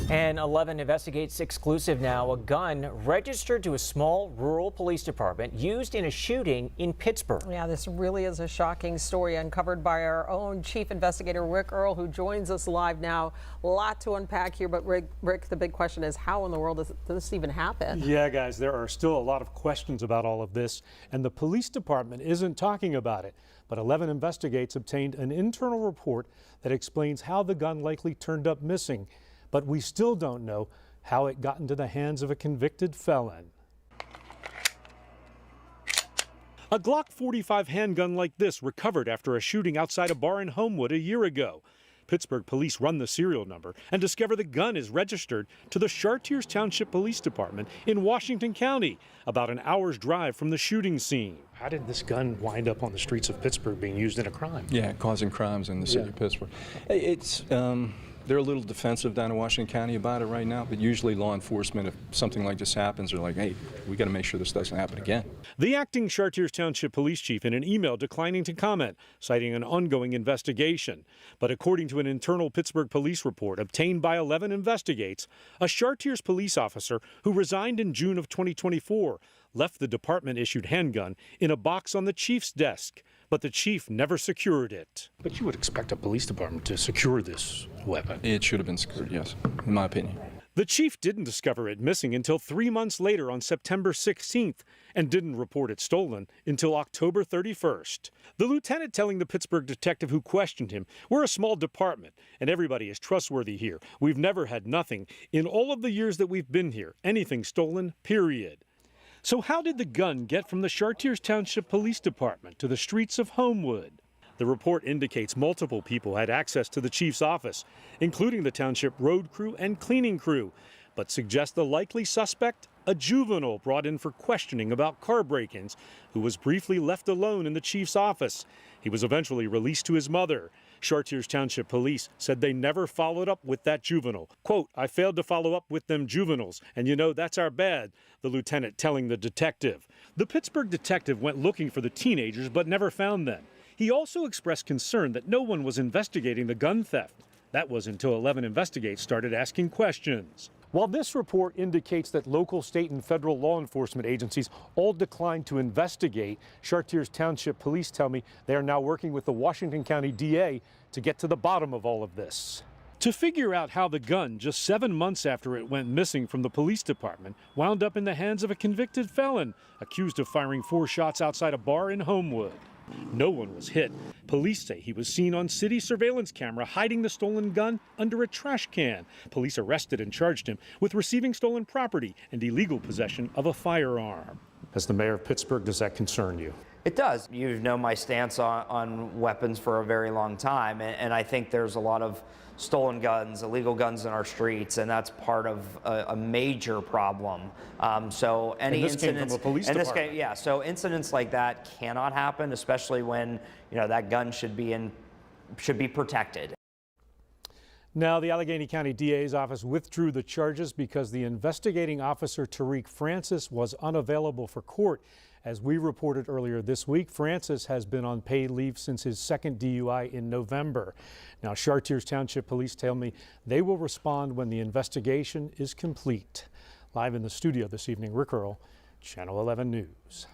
And 11 Investigates exclusive now. A gun registered to a small rural police department used in a shooting in Pittsburgh. Yeah, this really is a shocking story uncovered by our own chief investigator, Rick Earl, who joins us live now. A lot to unpack here, but Rick, the big question is how in the world does this even happen? Yeah, guys, there are still a lot of questions about all of this, and the police department isn't talking about it. But 11 Investigates obtained an internal report that explains how the gun likely turned up missing. But we still don't know how it got into the hands of a convicted felon. A Glock 45 handgun like this recovered after a shooting outside a bar in Homewood a year ago. Pittsburgh police run the serial number and discover the gun is registered to the Chartiers Township Police Department in Washington County, about an hour's drive from the shooting scene. How did this gun wind up on the streets of Pittsburgh being used in a crime? Yeah, causing crimes in the city of Pittsburgh. It's they're a little defensive down in Washington County about it right now, but usually law enforcement, if something like this happens, are like, hey, we got to make sure this doesn't happen again. The acting Chartiers Township Police Chief in an email declining to comment, citing an ongoing investigation. But according to an internal Pittsburgh police report obtained by 11 Investigates, a Chartiers police officer who resigned in June of 2024 left the department-issued handgun in a box on the chief's desk. But the chief never secured it. But you would expect a police department to secure this weapon. It should have been secured, yes, in my opinion. The chief didn't discover it missing until 3 months later on September 16th and didn't report it stolen until October 31st. The lieutenant telling the Pittsburgh detective who questioned him, "We're a small department and everybody is trustworthy here. We've never had nothing in all of the years that we've been here, anything stolen, period." So how did the gun get from the Chartiers Township Police Department to the streets of Homewood? The report indicates multiple people had access to the chief's office, including the township road crew and cleaning crew, but suggests the likely suspect, a juvenile brought in for questioning about car break-ins, who was briefly left alone in the chief's office. He was eventually released to his mother. Chartiers Township Police said they never followed up with that juvenile. Quote, "I failed to follow up with them juveniles, and you know that's our bad," the lieutenant telling the detective. The Pittsburgh detective went looking for the teenagers but never found them. He also expressed concern that no one was investigating the gun theft. That was until 11 Investigates started asking questions. While this report indicates that local, state, and federal law enforcement agencies all declined to investigate, Chartiers Township Police tell me they are now working with the Washington County DA to get to the bottom of all of this. To figure out how the gun, just 7 months after it went missing from the police department, wound up in the hands of a convicted felon accused of firing 4 shots outside a bar in Homewood. No one was hit. Police say he was seen on city surveillance camera hiding the stolen gun under a trash can. Police arrested and charged him with receiving stolen property and illegal possession of a firearm. As the mayor of Pittsburgh, does that concern you? It does. You know my stance on weapons for a very long time, and I think there's a lot of stolen guns, illegal guns in our streets, and that's part of a major problem. So any incidents, came from a police department. So incidents like that cannot happen, especially when that gun should be protected. Now, the Allegheny County DA's office withdrew the charges because the investigating officer, Tariq Francis, was unavailable for court. As we reported earlier this week, Francis has been on paid leave since his second DUI in November. Now, Chartiers Township Police tell me they will respond when the investigation is complete. Live in the studio this evening, Rick Earl, Channel 11 News.